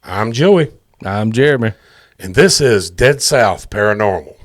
I'm Joey. I'm Jeremy. And this is Dead South Paranormal.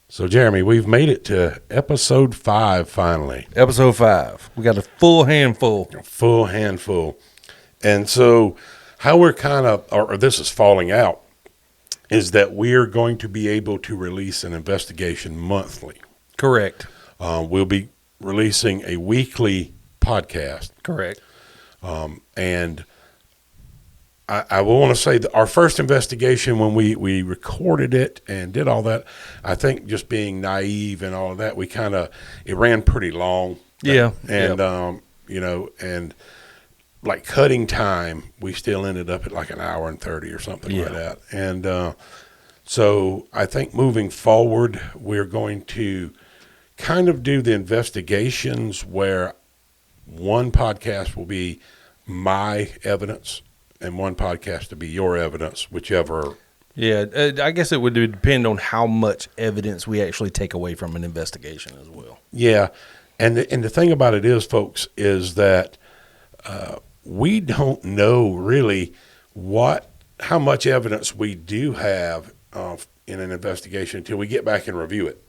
So, Jeremy, we've made it to episode 5 finally. Episode 5. We got a full handful. A full handful. And so, how we're kind of, or this is falling out, is that we're going to be able to release an investigation monthly. Correct. We'll be releasing a weekly podcast. Correct. And I will want to say that our first investigation, when we recorded it and did all that, I think just being naive and all of that, it ran pretty long. Yeah. And, and like cutting time, we still ended up at like an hour and 30 or something like that. And so I think moving forward, we're going to kind of do the investigations where one podcast will be my evidence and one podcast to be your evidence, whichever. Yeah, I guess it would depend on how much evidence we actually take away from an investigation as well. Yeah, and the thing about it is, folks, is that we don't know really how much evidence we do have in an investigation until we get back and review it.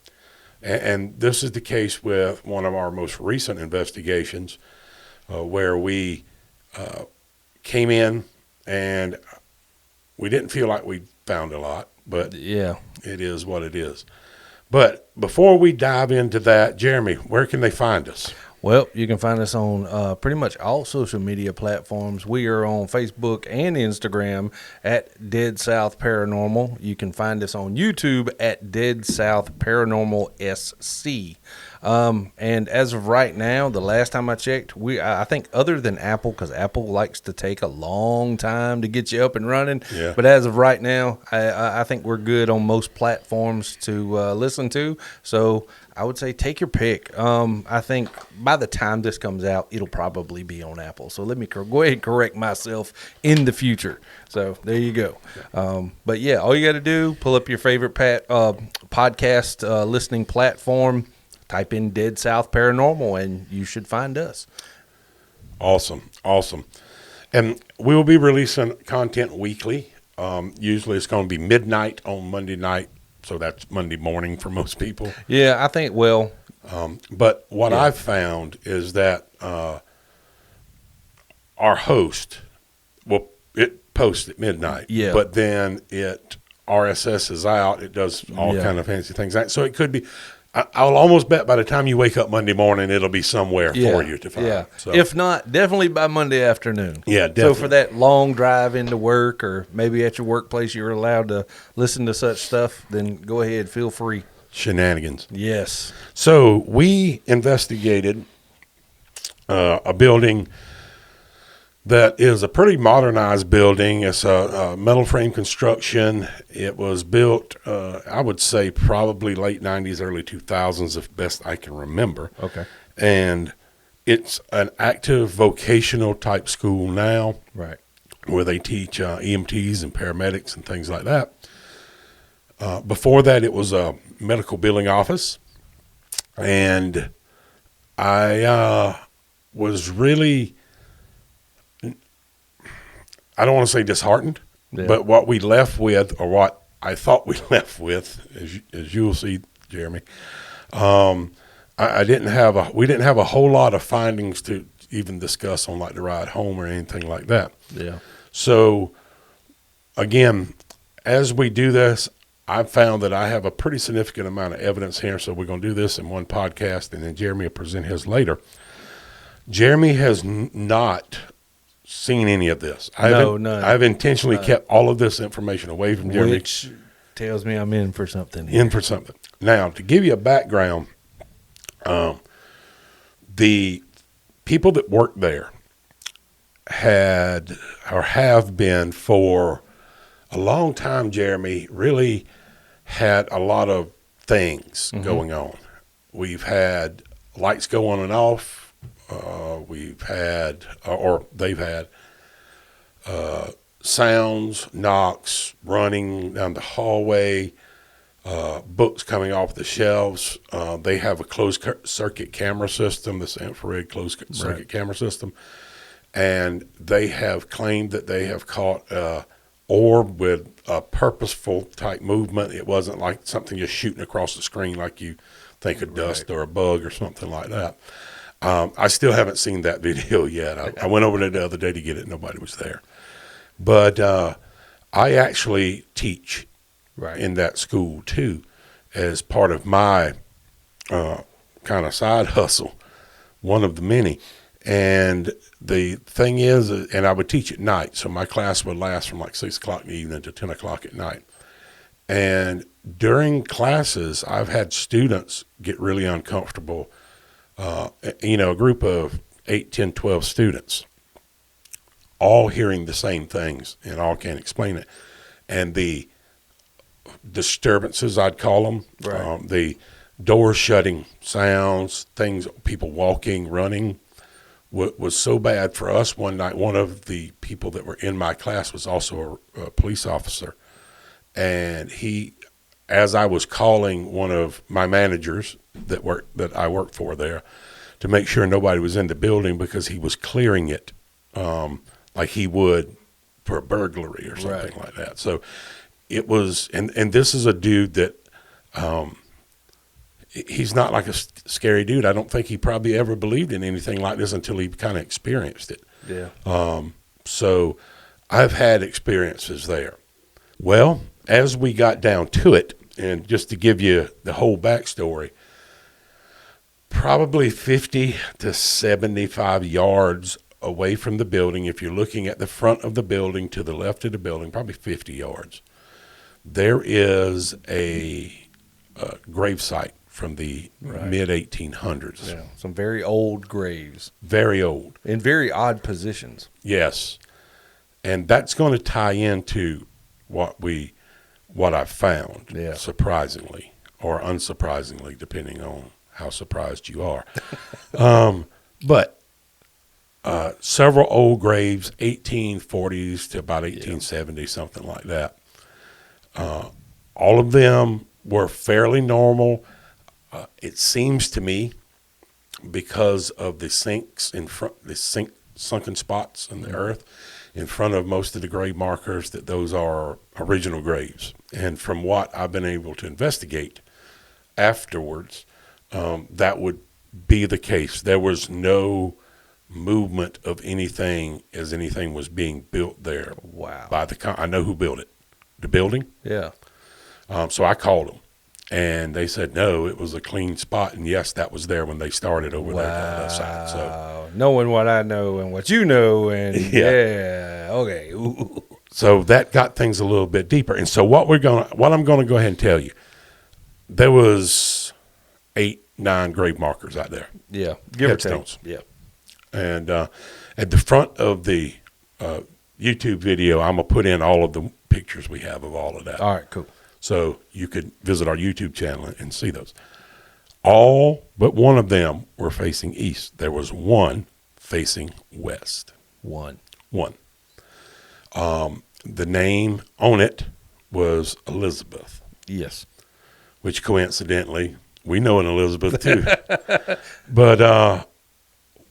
And this is the case with one of our most recent investigations where we came in and we didn't feel like we found a lot, but yeah, it is what it is. But before we dive into that, Jeremy, where can they find us? Well, you can find us on pretty much all social media platforms. We are on Facebook and Instagram at Dead South Paranormal. You can find us on YouTube at Dead South Paranormal SC. And as of right now, the last time I checked, I think other than Apple, because Apple likes to take a long time to get you up and running. Yeah. But as of right now, I think we're good on most platforms to listen to. So I would say take your pick. I think by the time this comes out, it'll probably be on Apple. So let me go ahead and correct myself in the future. So there you go. But yeah, all you got to do, pull up your favorite podcast listening platform, type in Dead South Paranormal, and you should find us. Awesome. And we will be releasing content weekly. Usually it's going to be midnight on Monday night, so that's Monday morning for most people. Yeah, I think, but what I've found is that our host, it posts at midnight, but then it RSS's out. It does all kind of fancy things. So it could be, I'll almost bet by the time you wake up Monday morning, it'll be somewhere for you to find. Yeah. So, if not, definitely by Monday afternoon. Yeah, definitely. So for that long drive into work, or maybe at your workplace you're allowed to listen to such stuff, then go ahead, feel free. Shenanigans. Yes. So we investigated a building that is a pretty modernized building. It's a metal frame construction. It was built, I would say, probably late 90s, early 2000s, if best I can remember. Okay. And it's an active vocational type school now. Right. Where they teach EMTs and paramedics and things like that. Before that, it was a medical billing office. And I was really, I don't want to say disheartened, but what we left with, or what I thought we left with, as you'll see, Jeremy, we didn't have a whole lot of findings to even discuss on like the ride home or anything like that. Yeah. So again, as we do this, I've found that I have a pretty significant amount of evidence here. So we're going to do this in one podcast, and then Jeremy will present his later. Jeremy has not seen any of this. None. I've intentionally kept all of this information away from Jeremy. Which tells me I'm in for something. Now, to give you a background, the people that work there had or have been for a long time, Jeremy, really had a lot of things going on. We've had lights go on and off. We've had, or they've had, sounds, knocks, running down the hallway, books coming off the shelves. They have a closed circuit camera system, this infrared closed circuit camera system. And they have claimed that they have caught a orb with a purposeful type movement. It wasn't like something just shooting across the screen like you think of dust or a bug or something like that. I still haven't seen that video yet. I went over there the other day to get it. Nobody was there. But I actually teach in that school too, as part of my kind of side hustle, one of the many. And the thing is, and I would teach at night, so my class would last from like 6 o'clock in the evening to 10 o'clock at night. And during classes, I've had students get really uncomfortable. A group of 8, 10, 12 students, all hearing the same things and all can't explain it. And the disturbances, I'd call them, the doors shutting sounds, things, people walking, running, was so bad for us. One night, one of the people that were in my class was also a police officer. And he, as I was calling one of my managers that I worked for there to make sure nobody was in the building, because he was clearing it like he would for a burglary or something like that. So it was, and this is a dude that he's not like a scary dude. I don't think he probably ever believed in anything like this until he kind of experienced it. Yeah. So I've had experiences there. Well, as we got down to it, and just to give you the whole backstory, probably 50 to 75 yards away from the building, if you're looking at the front of the building to the left of the building, probably 50 yards, there is a grave site from the mid-1800s. Yeah, some very old graves. Very old. In very odd positions. Yes. And that's going to tie into what I've found, surprisingly, or unsurprisingly, depending on how surprised you are. But several old graves, 1840s to about 1870, something like that. All of them were fairly normal. It seems to me, because of the sinks in front, sunken spots in the earth in front of most of the grave markers, that those are original graves. And from what I've been able to investigate afterwards, that would be the case. There was no movement of anything as anything was being built there. Wow. I know who built it. The building? Yeah. So I called them, and they said, no, it was a clean spot. And yes, that was there when they started over there on that side. So knowing what I know and what you know, and okay. Ooh. So that got things a little bit deeper. And so what I'm going to go ahead and tell you, there was 8, 9 grave markers out there. Yeah. Give or take. Yeah. And at the front of the YouTube video, I'm going to put in all of the pictures we have of all of that. All right, cool. So you could visit our YouTube channel and see those. All but one of them were facing east. There was one facing west. One. The name on it was Elizabeth. Yes. Which coincidentally, we know an Elizabeth too. But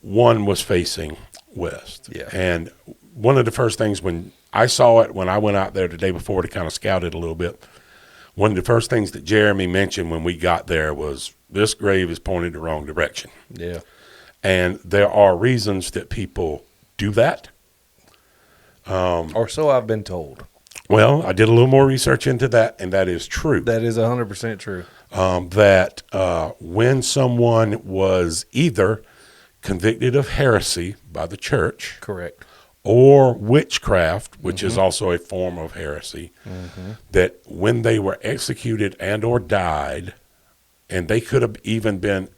one was facing west. Yeah. And one of the first things when I saw it, when I went out there the day before to kind of scout it a little bit, one of the first things that Jeremy mentioned when we got there was, this grave is pointed the wrong direction. Yeah. And there are reasons that people do that. Or so I've been told. Well, I did a little more research into that, and that is true. That is 100% true. That when someone was either convicted of heresy by the church. Correct. Or witchcraft, which is also a form of heresy, that when they were executed and or died, and they could have even been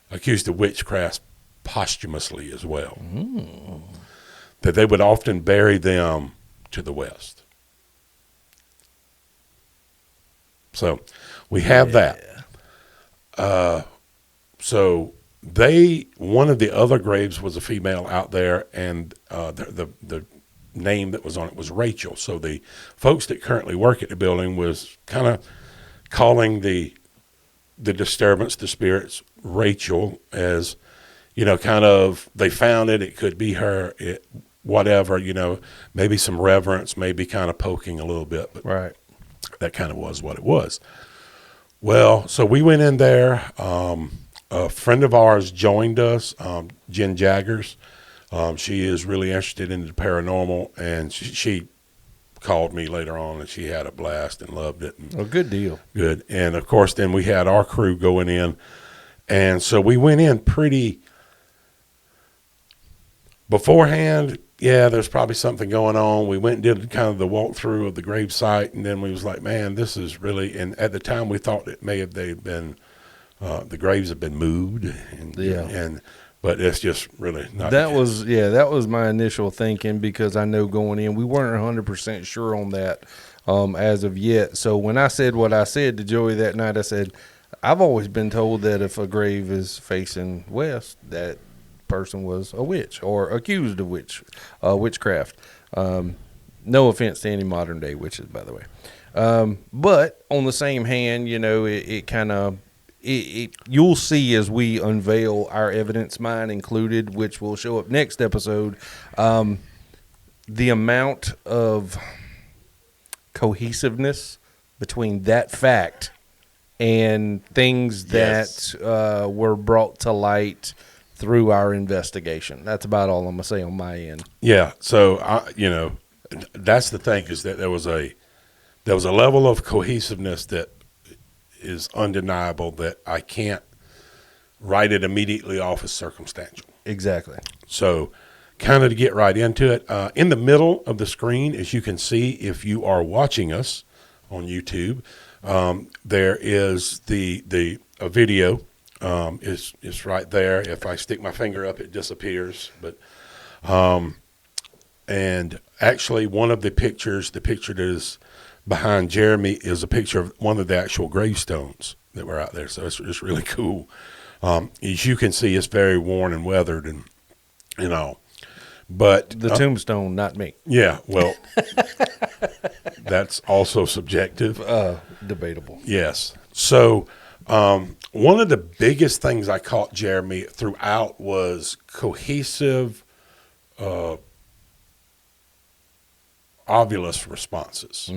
accused of witchcraft posthumously as well, that they would often bury them to the west. So we have that. So one of the other graves was a female out there, and the name that was on it was Rachel. So the folks that currently work at the building was kind of calling the disturbance, the spirits, Rachel, as, kind of, they found it. It could be her, whatever, maybe some reverence, maybe kind of poking a little bit, but Right. that kind of was what it was. Well, so we went in there. A friend of ours joined us, Jen Jaggers. She is really interested in the paranormal, and she called me later on, and she had a blast and loved it. And Good deal. good. And, of course, then we had our crew going in. And so we went in pretty beforehand. Yeah, there's probably something going on. We went and did kind of the walkthrough of the grave site, and then we was like, man, this is really, and at the time we thought it they've been, the graves have been moved. But it's just really not. That was my initial thinking, because I know going in, we weren't 100% sure on that as of yet. So when I said what I said to Joey that night, I said, I've always been told that if a grave is facing west, that person was a witch or accused of witchcraft. No offense to any modern day witches, by the way. But on the same hand, it kind of, you'll see as we unveil our evidence, mine included, which will show up next episode, the amount of cohesiveness between that fact and things that were brought to light through our investigation. That's about all I'm going to say on my end. Yeah. So, that's the thing, is that there was a level of cohesiveness that is undeniable, that I can't write it immediately off as circumstantial. Exactly. So kind of to get right into it, in the middle of the screen, as you can see, if you are watching us on YouTube, there is a video. It's right there. If I stick my finger up, it disappears. But and actually, one of the picture that is behind Jeremy is a picture of one of the actual gravestones that were out there. So it's really cool. As you can see, it's very worn and weathered and all. But the tombstone, not me. Yeah, well, that's also subjective. Debatable. Yes. So one of the biggest things I caught Jeremy throughout was cohesive ovulous responses,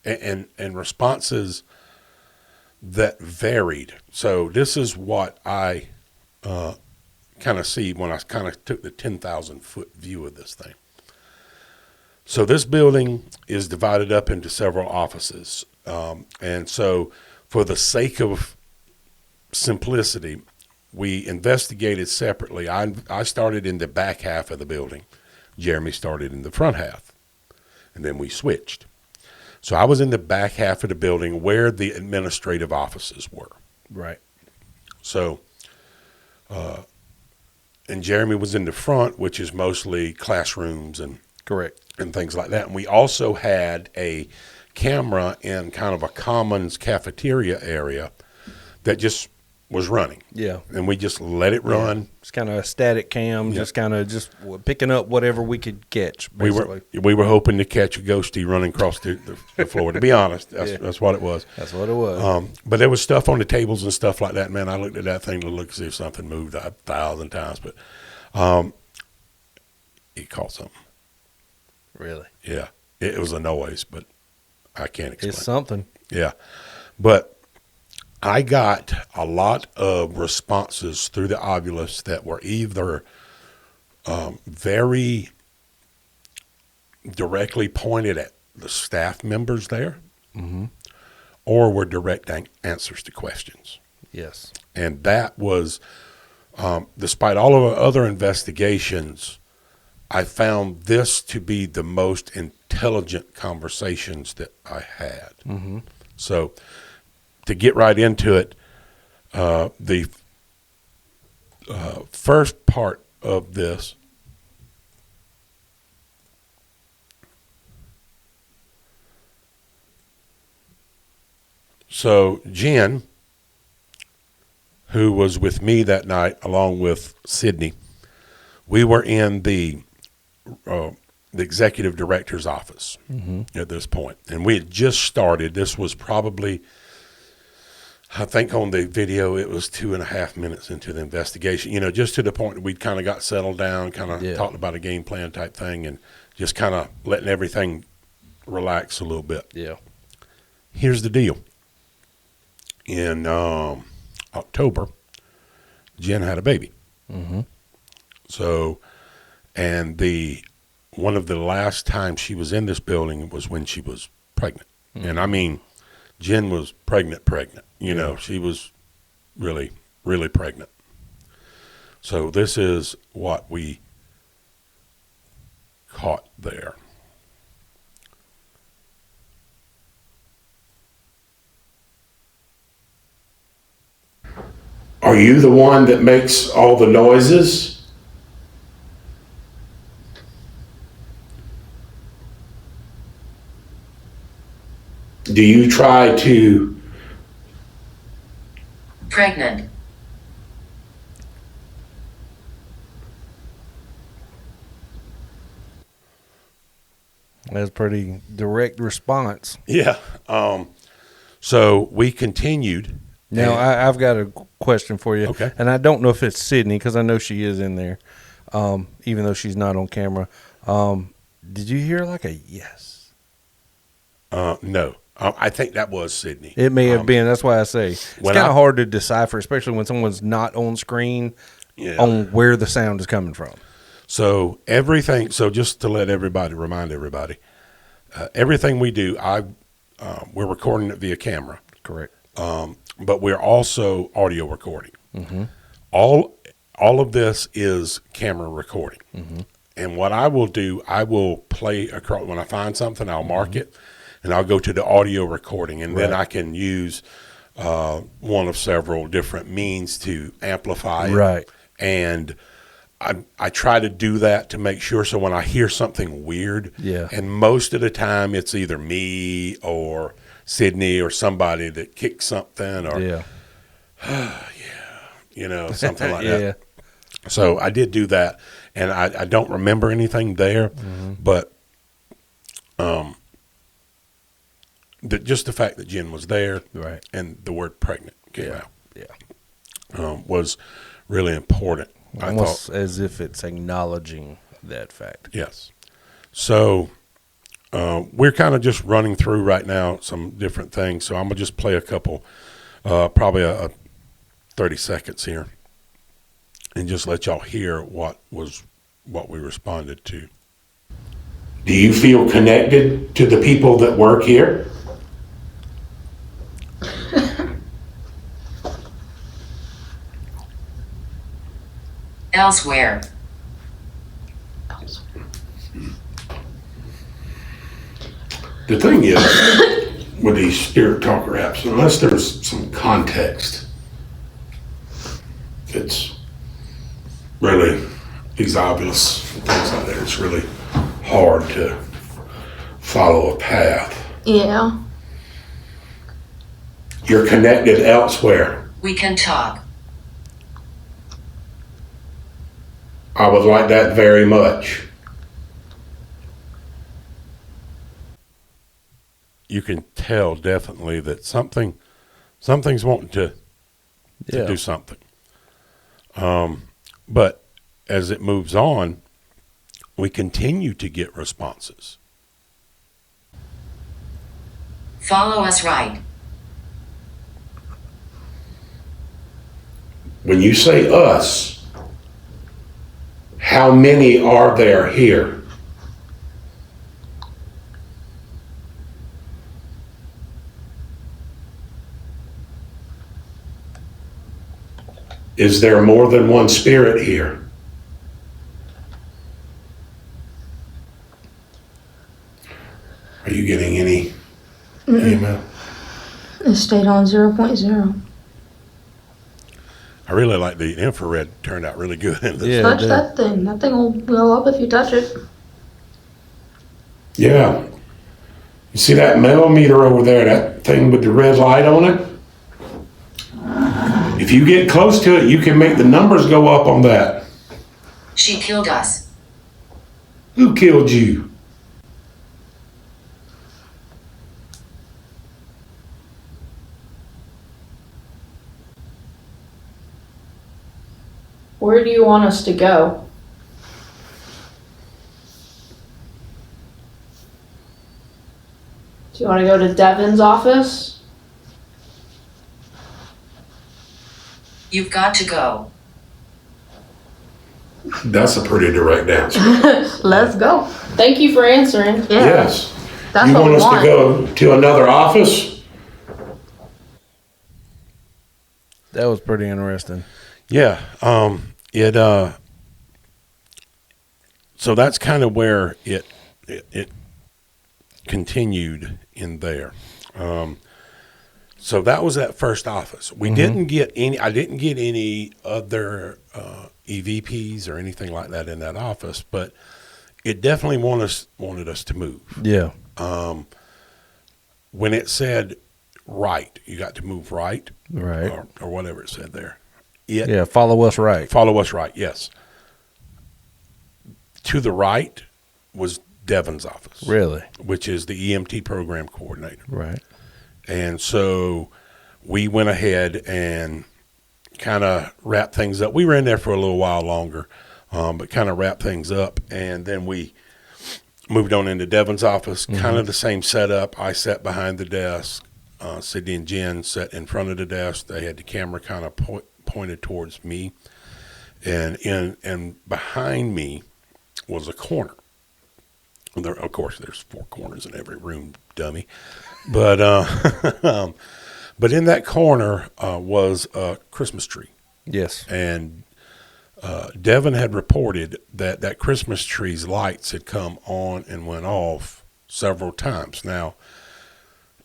and responses that varied. So this is what I kind of see when I kind of took the 10,000 foot view of this thing. So this building is divided up into several offices. And so for the sake of simplicity, we investigated separately. I started in the back half of the building. Jeremy started in the front half. And then we switched. So I was in the back half of the building where the administrative offices were. Right. So, and Jeremy was in the front, which is mostly classrooms and correct and things like that. And we also had a camera in kind of a commons cafeteria area that just was running. Yeah. And we just let it run. Yeah. It's kind of a static cam, just kind of just picking up whatever we could catch, basically. We were hoping to catch a ghostie running across the floor, to be honest. That's what it was. That's what it was. But there was stuff on the tables and stuff like that. Man, I looked at that thing to look to see if something moved 1,000 times. But it caught something. Really? Yeah. It was a noise, but I can't explain. It's something. Yeah. But I got a lot of responses through the Ovilus that were either very directly pointed at the staff members there, or were direct answers to questions. Yes. And that was, despite all of our other investigations, I found this to be the most intelligent conversations that I had. So to get right into it, the first part of this So Jen, who was with me that night, along with Sydney, we were in the executive director's office at this point, and we had just started. This was probably, I think on the video, it was 2.5 minutes into the investigation, just to the point that we'd kind of got settled down, kind of talked about a game plan type thing, and just kind of letting everything relax a little bit. Yeah. Here's the deal. In October, Jen had a baby. Mm-hmm. So, and one of the last times she was in this building was when she was pregnant. Mm-hmm. And I mean, Jen was pregnant. She was really, really pregnant. So this is what we caught there. Are you the one that makes all the noises? Do you try to... Pregnant. That's a pretty direct response. Yeah. So we continued. Now, I've got a question for you. Okay. And I don't know if it's Sydney, because I know she is in there, even though she's not on camera. Did you hear like a yes? No. I think that was Sydney. It may have been. That's why I say it's when kind of hard to decipher, especially when someone's not on screen, on where the sound is coming from. So just to remind everybody, everything we do, we're recording it via camera. Correct. But we're also audio recording. Mm-hmm. All of this is camera recording. Mm-hmm. And what I will do, I will play across, when I find something, I'll mark it, and I'll go to the audio recording, and then I can use one of several different means to amplify it. Right. And I try to do that to make sure, so when I hear something weird, and most of the time it's either me or Sydney or somebody that kicked something or something like that. So I did do that, and I don't remember anything there, but just the fact that Jen was there, and the word pregnant came out, was really important. Almost as if it's acknowledging that fact. Yes. So we're kind of just running through right now some different things. So I'm going to just play a couple, probably a 30 seconds here, and just let y'all hear what we responded to. Do you feel connected to the people that work here? Elsewhere. The thing is, with these spirit talker apps, unless there's some context, it's really these obvious things like that. It's really hard to follow a path. Yeah. You're connected elsewhere. We can talk. I would like that very much. You can tell definitely that something's wanting to do something. But as it moves on, we continue to get responses. Follow us right. When you say us, how many are there here? Is there more than one spirit here? Are you getting any email? It stayed on 0.0. I really like the infrared. Turned out really good in this. Touch that thing. That thing will blow up if you touch it. Yeah. You see that millimeter over there, that thing with the red light on it? If you get close to it, you can make the numbers go up on that. She killed us. Who killed you? Where do you want us to go? Do you want to go to Devin's office? You've got to go. That's a pretty direct answer. Let's go. Thank you for answering. Yeah. Yes. That's You what want we us want. to go to another office? That was pretty interesting. Yeah. So that's kind of where it continued in there. So that was that first office. We didn't get any. I didn't get any other EVPs or anything like that in that office, but it definitely wanted us to move. Yeah. When it said right, you got to move right, Right. or whatever it said there. Yeah. Follow us right. Follow us right. Yes. To the right was Devin's office. Really? Which is the EMT program coordinator. Right. And so we went ahead and kind of wrapped things up. We were in there for a little while longer, but kind of wrapped things up. And then we moved on into Devin's office, kind of the same setup. I sat behind the desk. Sydney and Jen sat in front of the desk. They had the camera kind of pointed towards me. And behind me was a corner. There, of course, there's 4 corners in every room, dummy. But but in that corner was a Christmas tree. Yes. And Devin had reported that Christmas tree's lights had come on and went off several times. Now,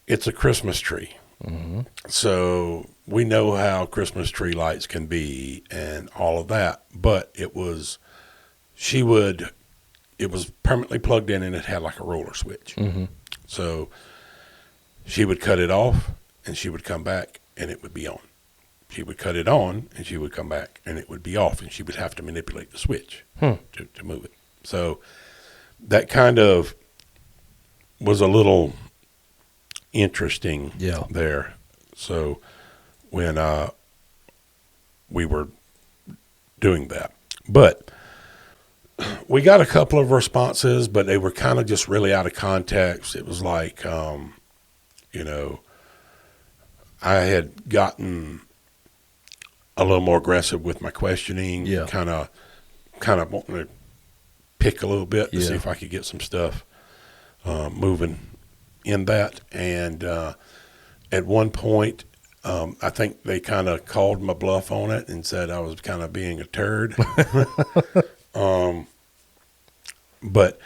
it's a Christmas tree. So we know how Christmas tree lights can be and all of that. But it was permanently plugged in and it had like a roller switch. So she would cut it off and she would come back and it would be on. She would cut it on and she would come back and it would be off, and she would have to manipulate the switch to move it. So that kind of was a little interesting there. So when we were doing that. But we got a couple of responses, but they were kind of just really out of context. It was like, I had gotten a little more aggressive with my questioning, kind of wanting to pick a little bit to see if I could get some stuff moving in that. And at one point, I think they kind of called my bluff on it and said I was kind of being a turd. But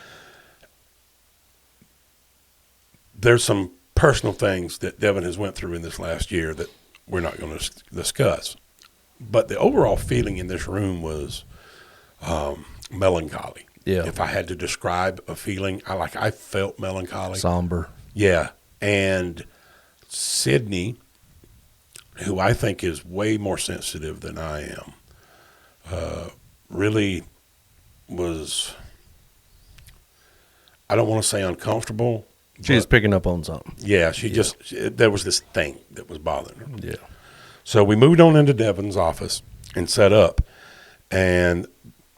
there's some personal things that Devin has went through in this last year that we're not going to discuss. But the overall feeling in this room was melancholy. Yeah. If I had to describe a feeling, I felt melancholy. Somber. Yeah. And Sydney, who I think is way more sensitive than I am, really was, I don't want to say uncomfortable. She's picking up on something. Yeah, there was this thing that was bothering her. Yeah. So we moved on into Devin's office and set up. And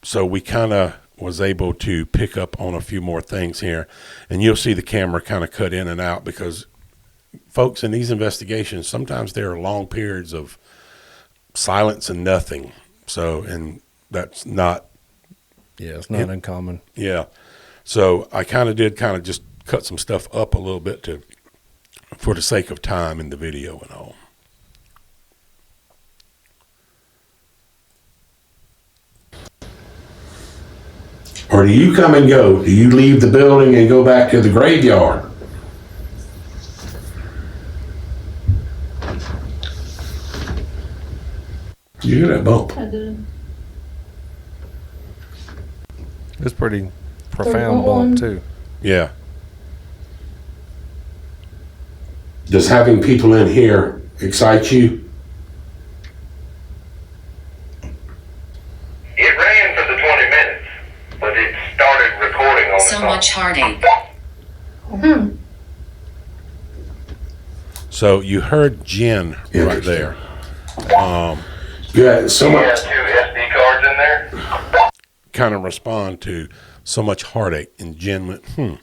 so we kind of was able to pick up on a few more things here. And you'll see the camera kind of cut in and out because, folks, in these investigations, sometimes there are long periods of silence and nothing. So, and that's not. Yeah, it's not uncommon. Yeah. So I did just cut some stuff up a little bit for the sake of time in the video and all. Or do you come and go? Do you leave the building and go back to the graveyard? Did you hear that bump? I did. It's pretty profound bump too. Yeah. Does having people in here excite you? It ran for the 20 minutes, but it started recording on So its own. much heartache. So you heard Jen right there. Yeah, so You much have 2 SD cards in there? kind of respond to so much heartache, and Jen went,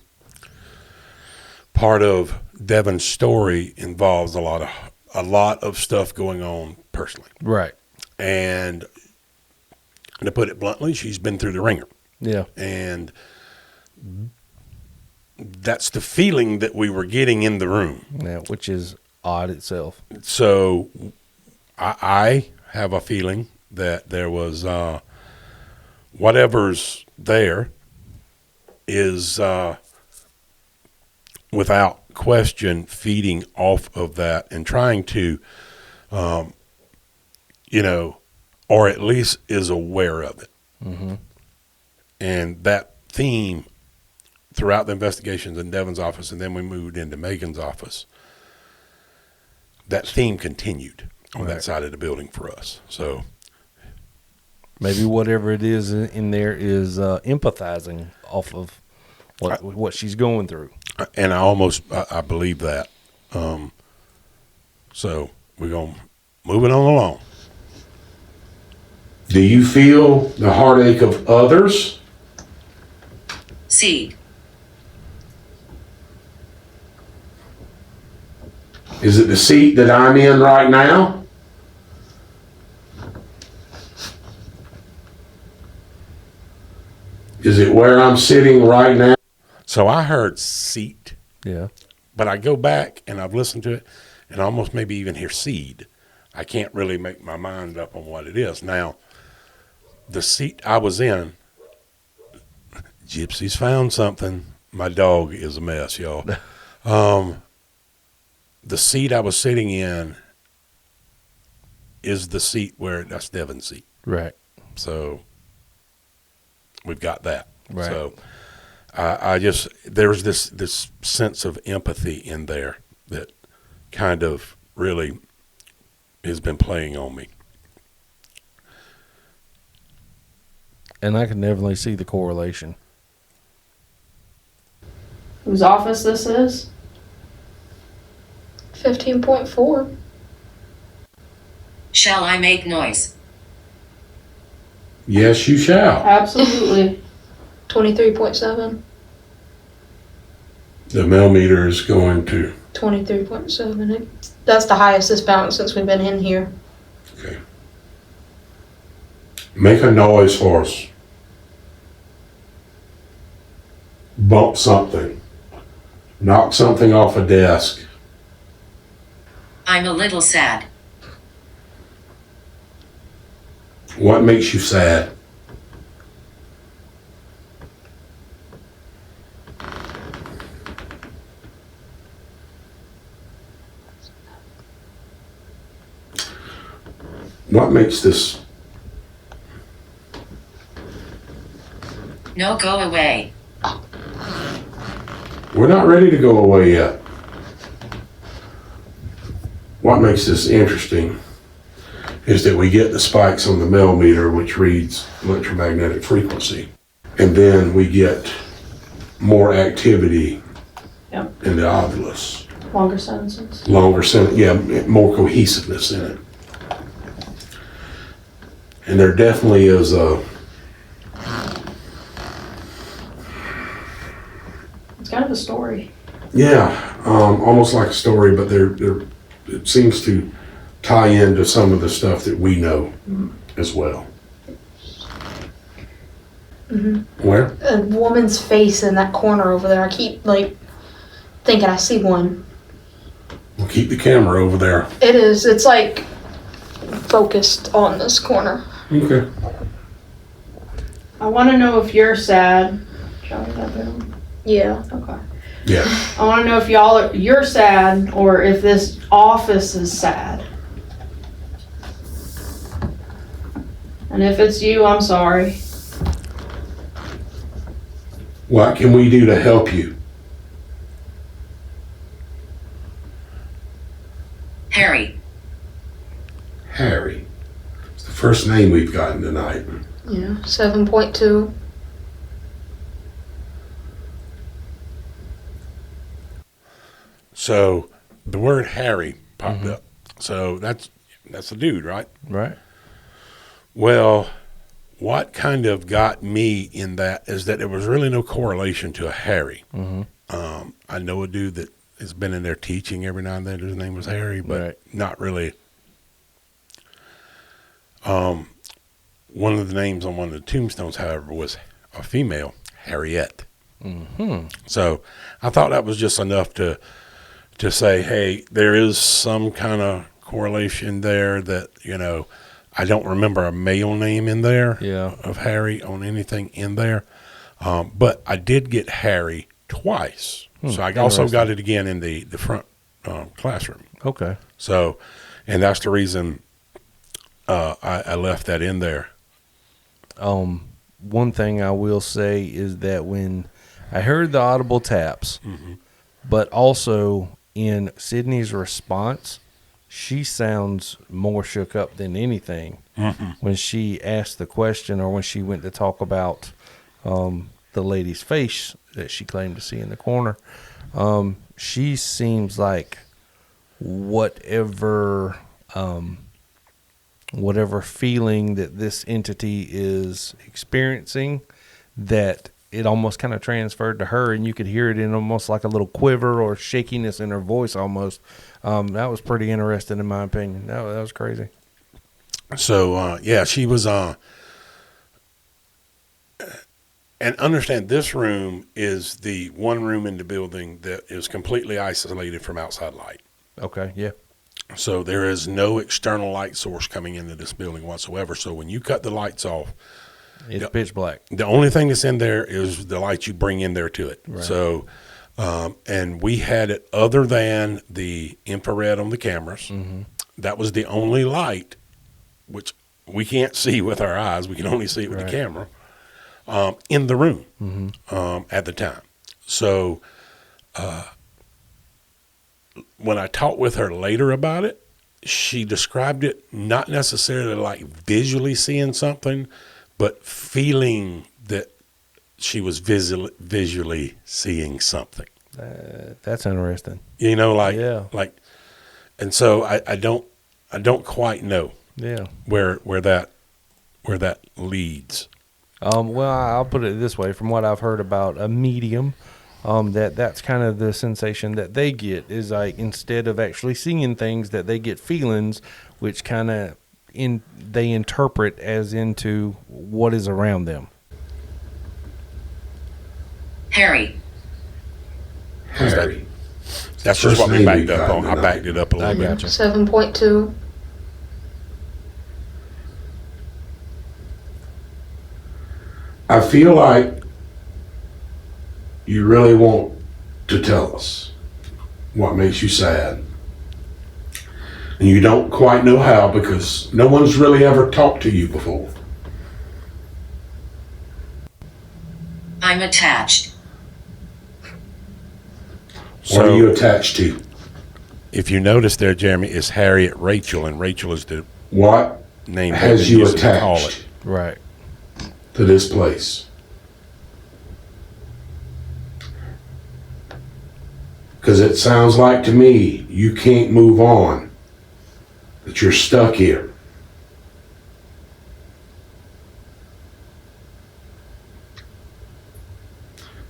Part of Devin's story involves a lot of stuff going on personally, Right. and to put it bluntly, she's been through the ringer, Yeah. and that's the feeling that we were getting in the room. Yeah, which is odd itself. So I have a feeling that there was whatever's there is without question feeding off of that and trying to, or at least is aware of it. Mm-hmm. And that theme throughout the investigations in Devin's office, and then we moved into Megan's office, that theme continued on that side of the building for us. So maybe whatever it is in there is empathizing off of what she's going through. and I believe that. So we're going to move it on along. Do you feel the heartache of others? Seed. Is it the seat that I'm in right now? Is it where I'm sitting right now? So I heard seat, Yeah. but I go back and I've listened to it and almost maybe even hear seed. I can't really make my mind up on what it is. Now, the seat I was in, Gypsy's found something. My dog is a mess, y'all. The seat I was sitting in is the seat where that's Devin's seat. Right. So we've got that. Right. So I just, there's this sense of empathy in there that kind of really has been playing on me. And I can definitely see the correlation. Whose office this is? 15.4. Shall I make noise? Yes, you shall. Absolutely. 23.7. The millimeter is going to, 23.7. That's the highest it's bounced since we've been in here. okay. Make a noise for us. Bump something. Knock something off a desk. I'm a little sad. What makes you sad? What makes this? No, go away. We're not ready to go away yet. What makes this interesting is that we get the spikes on the millimeter, which reads electromagnetic frequency, and then we get more activity Yep. in the ovilus. Longer sentences. Longer sentence, yeah, more cohesiveness in it. And there definitely is It's kind of a story. almost like a story, but it seems to tie into some of the stuff that we know as well. Where? A woman's face in that corner over there. I keep thinking I see one. We'll keep the camera over there. It is. It's focused on this corner. Okay. I want to know if you're sad. Shall we have them? Yeah. Okay. Yeah. I want to know if you're sad or if this office is sad. And if it's you, I'm sorry. What can we do to help you? Harry. Harry. It's the first name we've gotten tonight. Yeah. 7.2. So the word Harry popped up. So that's a dude, right? Right. Well, what kind of got me in that is that there was really no correlation to a Harry. I know a dude that has been in there teaching every now and then. His name was Harry, but not really. One of the names on one of the tombstones, however, was a female, Harriet. So I thought that was just enough to say, hey, there is some kind of correlation there that, you know, I don't remember a male name in there of Harry on anything in there. But I did get Harry twice. So I also got it again in the front classroom. Okay. So, and that's the reason I left that in there. One thing I will say is that when I heard the audible taps, but also in Sydney's response, she sounds more shook up than anything when she asked the question or when she went to talk about the lady's face that she claimed to see in the corner. She seems like whatever feeling that this entity is experiencing, that it almost kind of transferred to her, and you could hear it in almost like a little quiver or shakiness in her voice almost. That was pretty interesting in my opinion. That was crazy. So, she was and understand this room is the one room in the building that is completely isolated from outside light. Okay, yeah. So there is no external light source coming into this building whatsoever. So when you cut the lights off, it's pitch black. The only thing that's in there is the light you bring in there to it. Right. So, and we had it other than the infrared on the cameras. That was the only light, which we can't see with our eyes. We can only see it with the camera, in the room at the time. So, when I talked with her later about it, she described it not necessarily like visually seeing something, but feeling that she was visually seeing something. That's interesting. You know, like, and so I don't quite know. Yeah. Where that leads. Well, I'll put it this way: from what I've heard about a medium, that's kind of the sensation that they get is like instead of actually seeing things, that they get feelings, which kind of they interpret as into what is around them. Harry. That's just what we backed up on. I backed it up a little bit. Gotcha. 7.2. I feel like you really want to tell us what makes you sad. And you don't quite know how because no one's really ever talked to you before. I'm attached. What are you attached to? If you notice there, Jeremy, is Harriet Rachel, and Rachel is the what name has you attached right to this place? Because it sounds like to me you can't move on, that you're stuck here.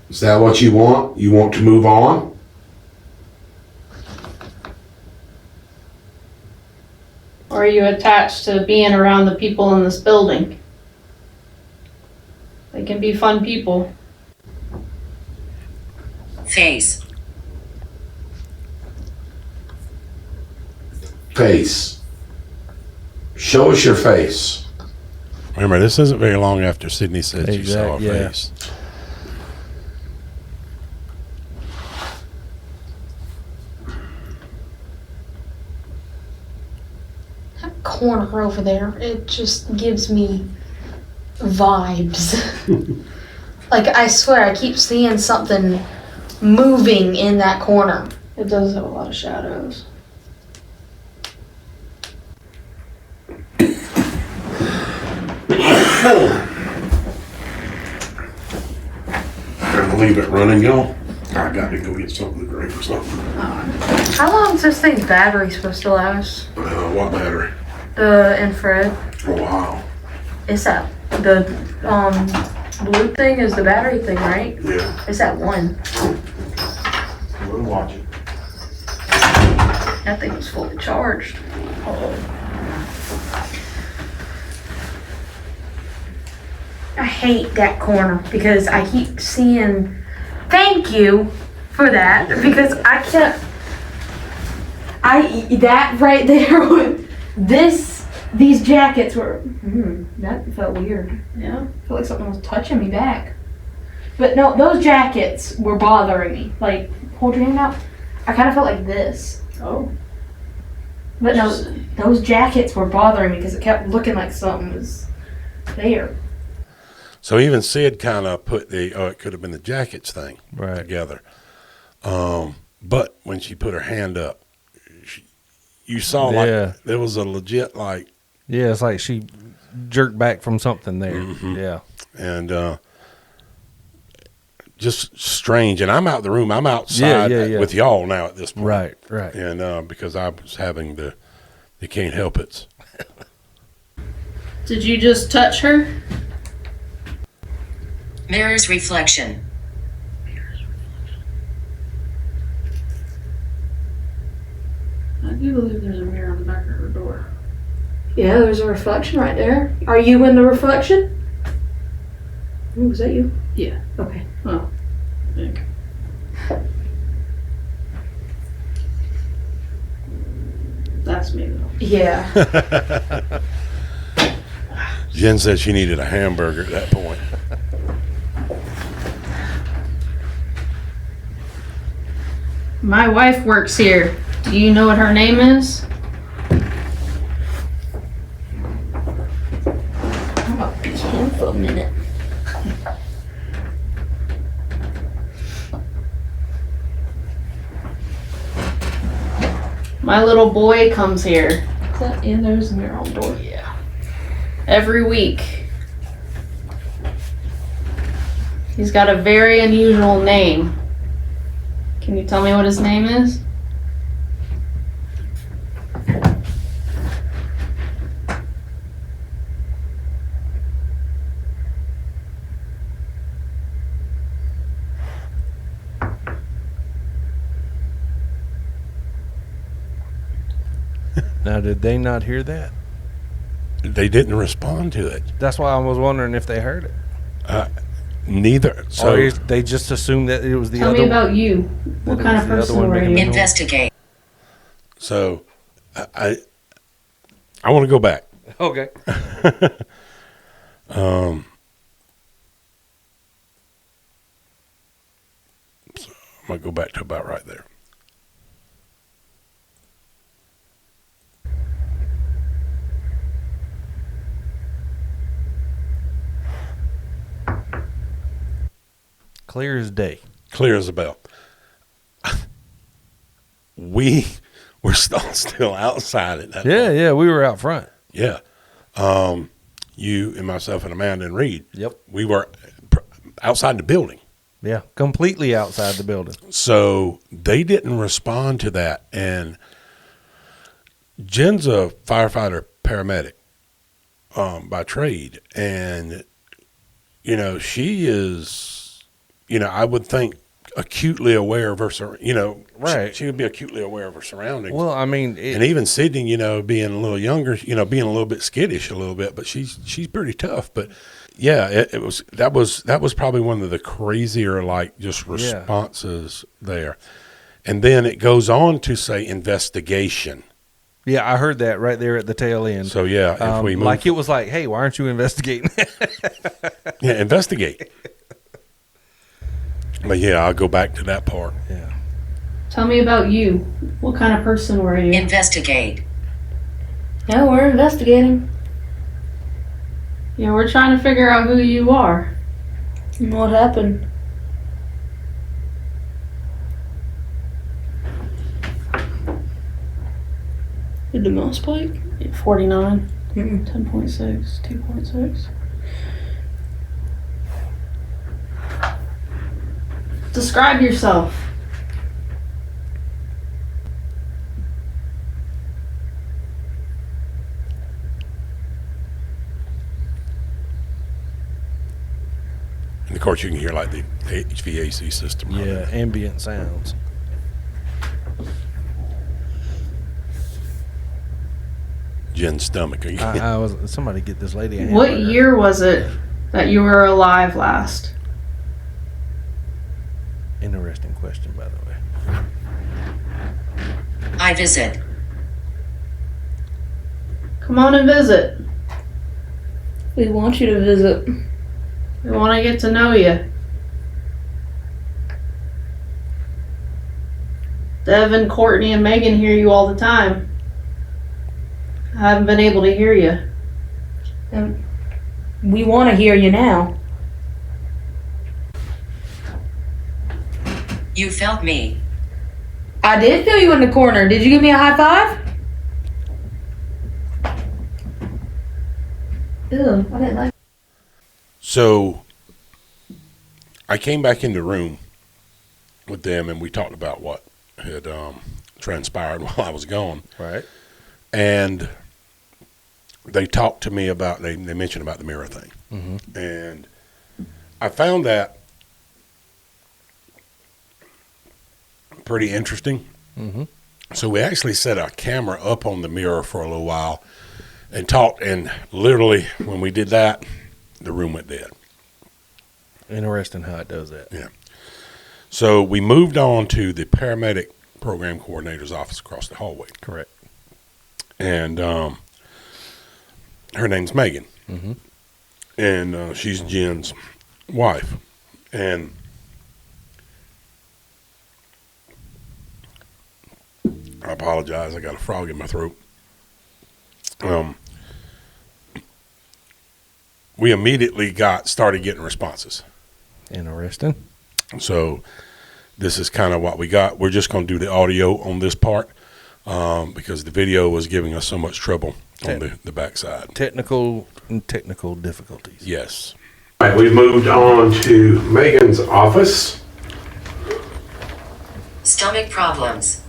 Is that what you want? You want to move on? Or are you attached to being around the people in this building? They can be fun people. Face. Face. Show us your face. Remember, this isn't very long after Sydney said she saw a face. That corner over there, it just gives me vibes. Like, I swear, I keep seeing something moving in that corner. It does have a lot of shadows. Gonna leave it running, y'all. I got to go get something to drink or something. How long is this thing's battery supposed to last? What battery? The infrared. Oh, wow. It's that the blue thing is the battery thing, right? Yeah. It's that one. We'll watch it. That thing was fully charged. I hate that corner because I keep seeing. Thank you for that because I kept. That right there. These jackets were. That felt weird. Yeah, I felt like something was touching me back. But no, those jackets were bothering me. Like, hold your hand out. I kind of felt like this. Oh. But no, those jackets were bothering me because it kept looking like something was there. So even Sid kind of put it could have been the jackets thing together. But when she put her hand up, you saw like there was a legit like. Yeah, it's like she jerked back from something there. Mm-hmm. Yeah. And just strange. And I'm out of the room. I'm outside with y'all now at this point. Right. And because I was having the can't help it. Did you just touch her? Mirror's reflection. I do believe there's a mirror on the back of her door. Yeah, there's a reflection right there. Are you in the reflection? Ooh, was that you? Yeah. Okay. Oh. Okay. That's me though. Yeah. Jen said she needed a hamburger at that point. My wife works here. Do you know what her name is? I'm gonna be him for a minute. My little boy comes here Yeah, there's a mirror on the door. Yeah. every week. He's got a very unusual name. Can you tell me what his name is? Now, did they not hear that? They didn't respond to it. That's why I was wondering if they heard it. Neither. So Or they just assumed that it was the Tell other me one. about you. What That kind it of was the other person one were making you? the Investigate. So I want to go back. Okay. So I'm gonna go back to about right there. Clear as day. Clear as a bell. We were still outside at that point. Yeah, we were out front. Yeah. You and myself and Amanda and Reed. Yep. We were outside the building. Yeah, completely outside the building. So they didn't respond to that. And Jen's a firefighter paramedic by trade. And, she is, I would think acutely aware of her, Right. She would be acutely aware of her surroundings. Well, I mean, And even Sydney, being a little younger, being a little bit skittish a little bit, but she's pretty tough. But yeah, that was probably one of the crazier just responses there. And then it goes on to say investigation. yeah, I heard that right there at the tail end. So yeah, if we move, like it was like, hey, why aren't you investigating? yeah, investigate. But yeah, I'll go back to that part. Yeah. Tell me about you. What kind of person were you? Investigate. Yeah, we're investigating. Yeah, we're trying to figure out who you are. And what happened? Did the mouse spike? 49, Mm-mm. 10.6, 2.6. Describe yourself. And of course, you can hear like the HVAC system. Yeah, ambient sounds. Jen's stomach. I was somebody get this lady a What hamburger. year was it that you were alive last? Interesting question, by the way. I visit. Come on and visit. We want you to visit. We want to get to know you. Devin, Courtney, and Megan hear you all the time. I haven't been able to hear you. And we want to hear you now. You felt me. I did feel you in the corner. Did you give me a high five? Ew, I didn't like. So I came back in the room with them, and we talked about what had transpired while I was gone. Right. And they talked to me about, they mentioned about the mirror thing. Mm-hmm. And I found that pretty interesting. Mm-hmm. So we actually set a camera up on the mirror for a little while and talked, and literally when we did that, the room went dead. Interesting how it does that. Yeah. So we moved on to the paramedic program coordinator's office across the hallway. Correct. And her name's Megan. Mm-hmm. And she's Jen's wife. And I apologize. I got a frog in my throat. We immediately started getting responses. Interesting. So this is kind of what we got. We're just going to do the audio on this part because the video was giving us so much trouble on the backside. Technical difficulties. Yes. All right, we've moved on to Megan's office. Stomach problems.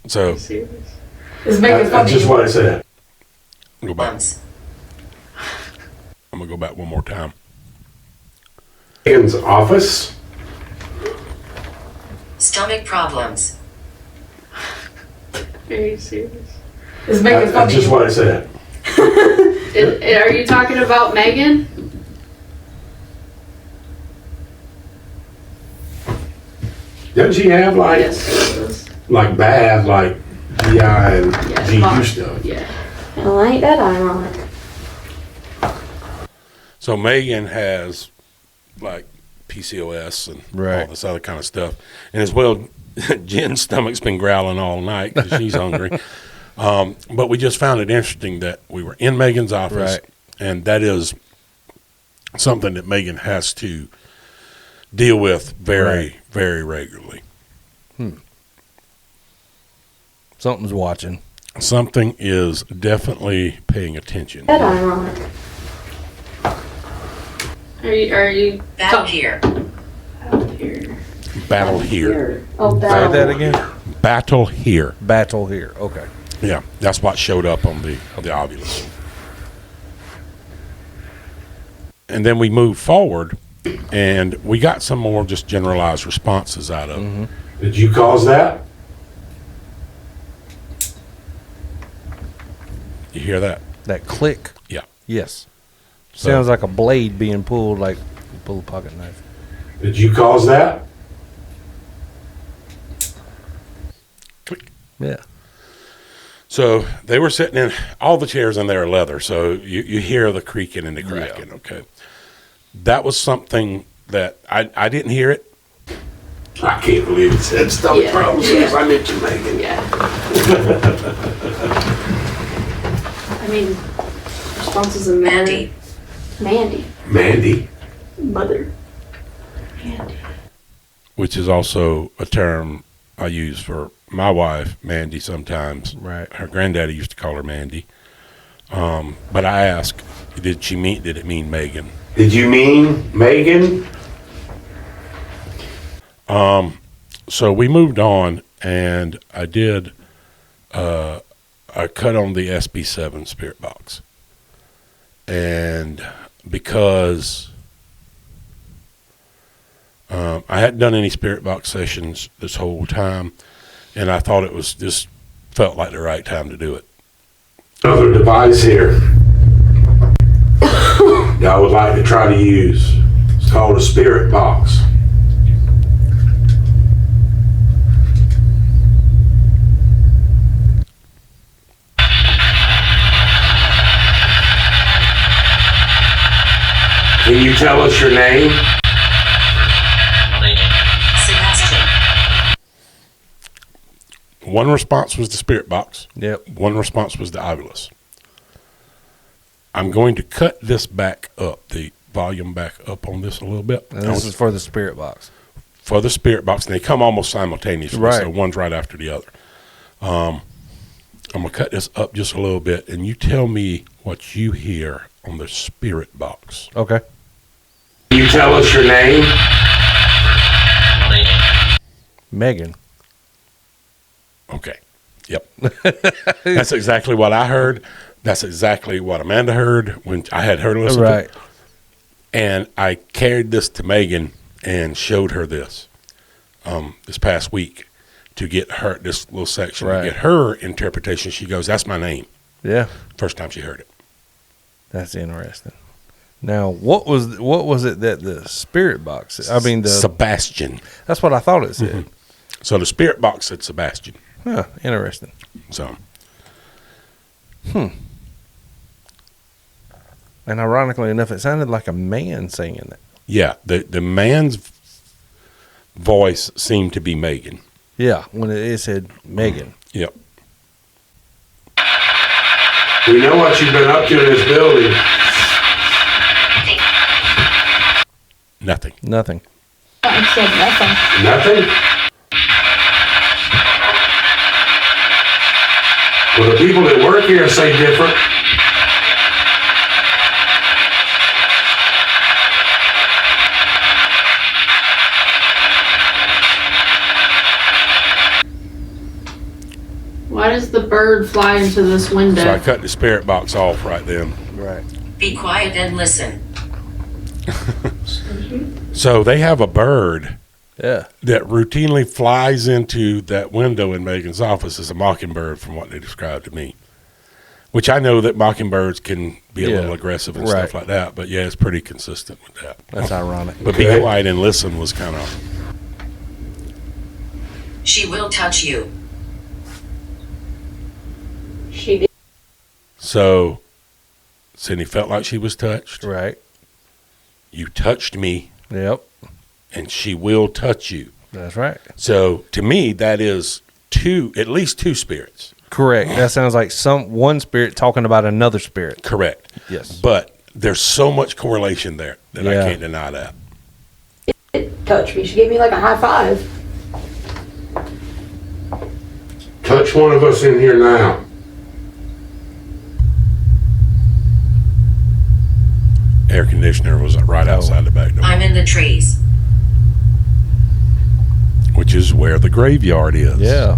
So It's making fun that's of just you. what I said. Go back. Lungs. I'm going to go back one more time. Megan's office. Stomach problems. Are you serious? It's making fun That's of just you. what I said. Are you talking about Megan? Doesn't she have like bad like GI and GU stuff? Yeah. Well, ain't that ironic? So Megan has like PCOS and all Right. this other kind of stuff. And as well, Jen's stomach's been growling all night because she's hungry. But we just found it interesting that we were in Megan's office, Right. and that is something that Megan has to deal with very, very regularly. Something's watching. Something is definitely paying attention. That ironic. Are you Battle here. here? Battle here. Oh, Say that. that again. Battle here. Battle here. Okay. Yeah, that's what showed up on the Ovilus. And then we moved forward, and we got some more just generalized responses out of it. Did you cause that? You hear that? That click. Yeah. Yes. So- Sounds like a blade being pulled, like you pull a pocket knife. Did you cause that? Click. Yeah. So they were sitting in, all the chairs in there are leather, so you hear the creaking and the cracking, okay? That was something that I didn't hear it. I can't believe it said stomach problems as I mentioned Megan. Yeah. I mean, responses of Mandy. Mandy, Mother. which is also a term I use for my wife, Mandy, sometimes. Right. Her granddaddy used to call her Mandy. But I asked, did it mean Megan? Did you mean Megan? So we moved on, and I did I cut on the SB7 spirit box. And because I hadn't done any spirit box sessions this whole time, and I thought it was just felt like the right time to do it. Another device here that I would like to try to use. It's called a spirit box. Can you tell us your name? Sebastian. One response was the spirit box. Yep. One response was the Ovilus. I'm going to cut this back up, the volume back up on this a little bit. And this is for the spirit box. For the spirit box, and they come almost simultaneously, Right. so one's right after the other. I'm going to cut this up just a little bit, and you tell me what you hear on the spirit box. Okay. Can you tell us your name? Megan. Okay. Yep. That's exactly what I heard. That's exactly what Amanda heard when I had her listen to Right. it. And I carried this to Megan and showed her this past week to get her, this little section, Right. to get her interpretation. She goes, "That's my name." Yeah. First time she heard it. That's interesting. Now, what was it that the spirit box? I mean, Sebastian. that's what I thought it said. So the spirit box said Sebastian. Huh, interesting. So And ironically enough, it sounded like a man singing it. yeah, the man's voice seemed to be Megan. Yeah, when it said Megan. Yep. We know what you've been up to in this building. Nothing. Nothing. I said nothing. Nothing? Well, the people that work here say different. Why does the bird fly into this window? So I cut the spirit box off right then. Right. Be quiet and listen. So they have a bird Yeah. that routinely flies into that window in Megan's office as a mockingbird, from what they described to me. Which I know that mockingbirds can be a Yeah. little aggressive and Right. stuff like that, but yeah, it's pretty consistent with that. That's ironic. But be quiet and listen was kind of. She will touch you. She did. So Cindy felt like she was touched. Right. You touched me, Yep. and she will touch you. That's right. So to me, that is at least two spirits. Correct. That sounds like one spirit talking about another spirit. Correct. Yes. But there's so much correlation there that I Yeah. can't deny that. Touch me. She gave me like a high five. Touch one of us in here now. Air conditioner was right outside the back door, I'm in the trees. which is where the graveyard is. Yeah.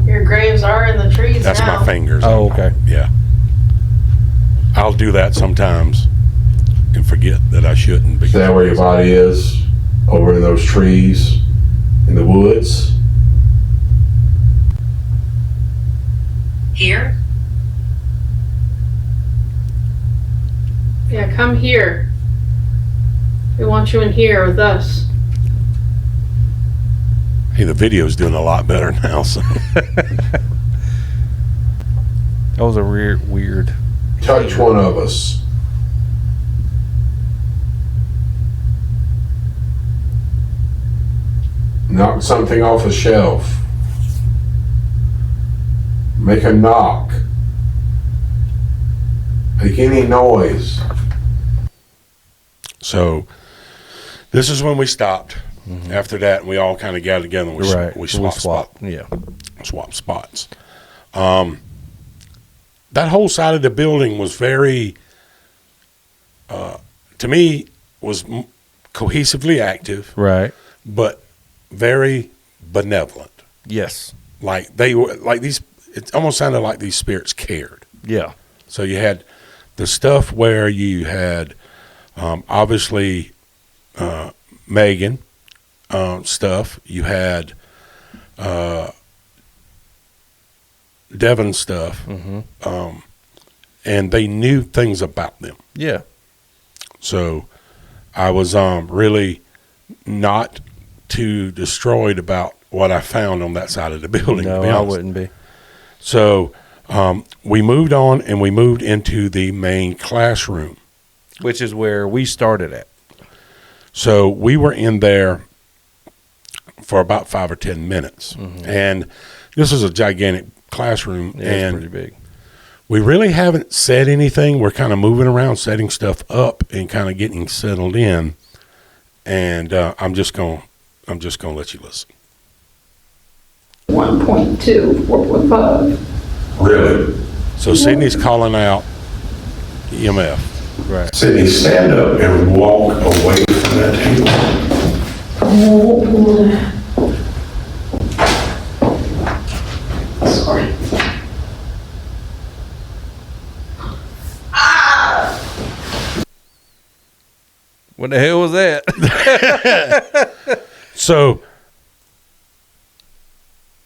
Your graves are in the trees That's now. my fingers. Oh, okay. Yeah. I'll do that sometimes and forget that I shouldn't. Is that where your body is? Over in those trees? In the woods? Here? Yeah, come here. We want you in here with us. Hey, the video's doing a lot better now. So That was a weird. Touch one of us. Knock something off a shelf. Make a knock. Make any noise. So this is when we stopped. After that, we all kind of gathered together and Right. we swapped Yeah. spots. That whole side of the building was very to me, was cohesively active, Right. but very benevolent. Yes. Like they were like these. It almost sounded like these spirits cared. Yeah. So you had the stuff where you had obviously Megan stuff. You had Devon stuff, and they knew things about them. Yeah. So I was really not too destroyed about what I found on that side of the building. No, to be I honest. wouldn't be. So we moved on and we moved into the main classroom. Which is where we started at. So we were in there for about 5 or 10 minutes. And this is a gigantic classroom. Yeah, and it's pretty big. we really haven't said anything. We're kind of moving around, setting stuff up and kind of getting settled in. And I'm just going to let you listen. 1.2, 4.5. Really? So Sydney's calling out EMF. Right. Sydney, stand up and walk away from that table. Sorry. What the hell was that? So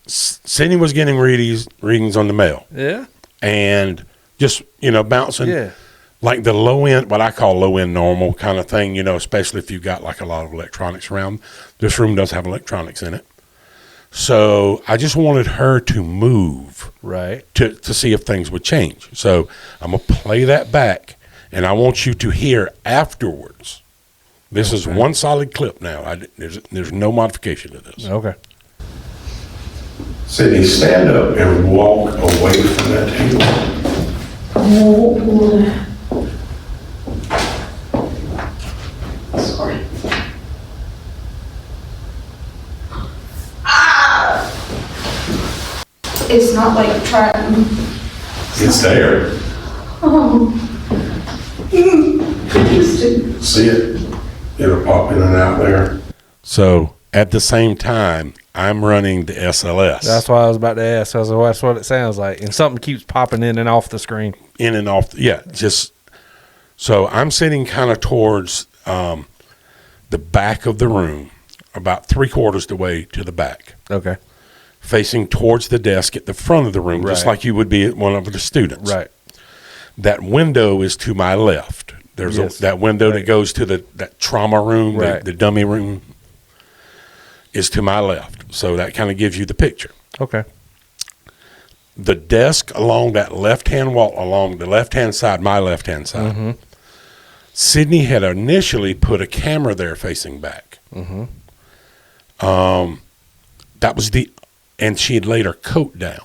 Sydney was getting readings on the mail Yeah. and just, bouncing. Yeah. Like the low end, what I call low end normal kind of thing, especially if you've got like a lot of electronics around. This room does have electronics in it. So I just wanted her to move Right. to see if things would change. So I'm going to play that back and I want you to hear afterwards. This is one solid clip now. There's no modification to this. Okay. Sydney, stand up and walk away from that table. Sorry. It's not like trying. It's there. See it? It'll pop in and out there. So at the same time, I'm running the SLS. That's what I was about to ask. I was like, that's what it sounds like. And something keeps popping in and off the screen. In and off. Just so I'm sitting kind of towards the back of the room, about 3/4 the way to the back, Okay. facing towards the desk at the front of the room, just Right. like you would be at one of the students. Right. That window is to my left. There's Yes. that window Right. that goes to that trauma room, Right. the dummy room, is to my left. So that kind of gives you the picture. Okay. The desk along that left-hand wall, along the left-hand side, my left-hand side, Mm-hmm. Sydney had initially put a camera there facing back. Mm-hmm. That was and she had laid her coat down.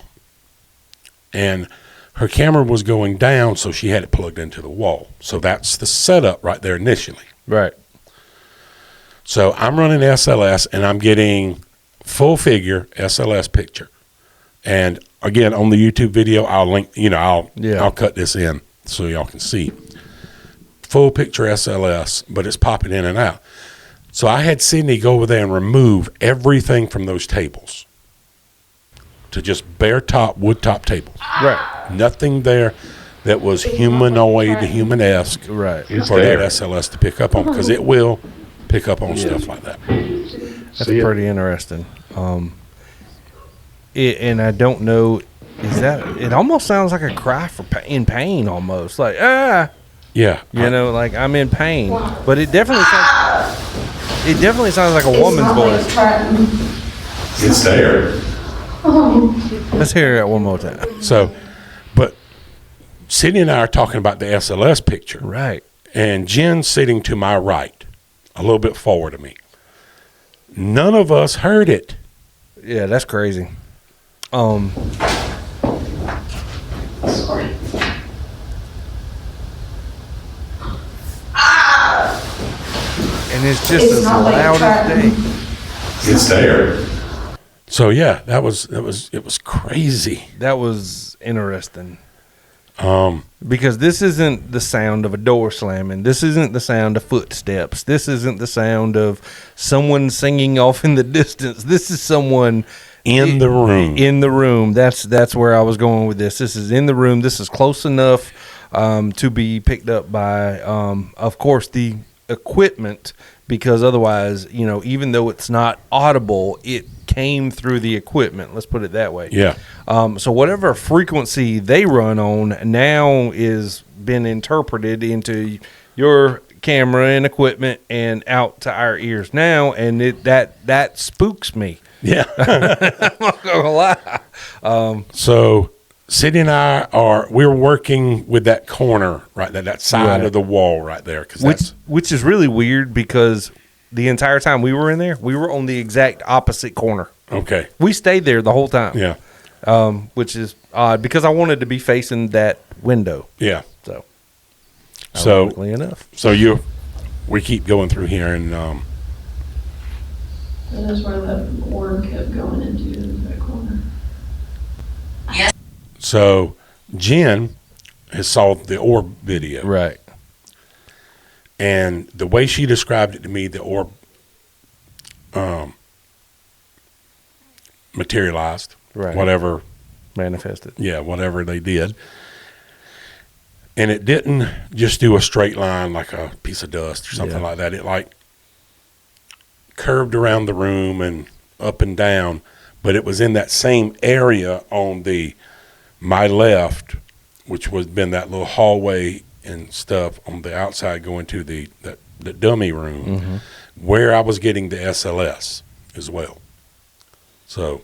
And her camera was going down, so she had it plugged into the wall. So that's the setup right there initially. Right. So I'm running SLS, and I'm getting full figure SLS picture. And again, on the YouTube video, I'll link, I'll cut this in so y'all can see. Full picture SLS, but it's popping in and out. So I had Sydney go over there and remove everything from those tables to just bare top, wood top tables. Right. Nothing there that was humanoid, human-esque Right. for that SLS to pick up on, because it will pick up on stuff like that. That's pretty interesting. And I don't know, it almost sounds like a cry in pain almost. Like, Yeah. like I'm in pain. But it definitely sounds like a woman's voice. It's there. Let's hear that one more time. So, but Sydney and I are talking about the SLS picture. Right. And Jen's sitting to my right, a little bit forward of me. None of us heard it. Yeah, that's crazy. Sorry. And it's just as loud as day. It's there. So yeah, it was crazy. That was interesting. Because this isn't the sound of a door slamming. This isn't the sound of footsteps. This isn't the sound of someone singing off in the distance. This is someone In the room. In the room. That's where I was going with this. This is in the room. This is close enough to be picked up by, of course, the equipment, because otherwise, even though it's not audible, it came through the equipment. Let's put it that way. Yeah. So whatever frequency they run on now is been interpreted into your camera and equipment and out to our ears now, and that spooks me. Yeah. I'm not gonna lie. So Cindy and we're working with that corner right there, that side of the wall right there, Which is really weird because the entire time we were in there, we were on the exact opposite corner. Okay. We stayed there the whole time. Yeah. Which is odd because I wanted to be facing that window. Yeah. So ironically enough. So we keep going through here, and That is where the orb kept going into that corner. Yes. so Jen has saw the orb video, Right. and the way she described it to me, the orb materialized, Right. whatever. Manifested. Yeah, whatever they did. And it didn't just do a straight line like a piece of dust or something like that. It like curved around the room and up and down, but it was in that same area on my left, which was been that little hallway and stuff on the outside going to the dummy room, where I was getting the SLS as well. So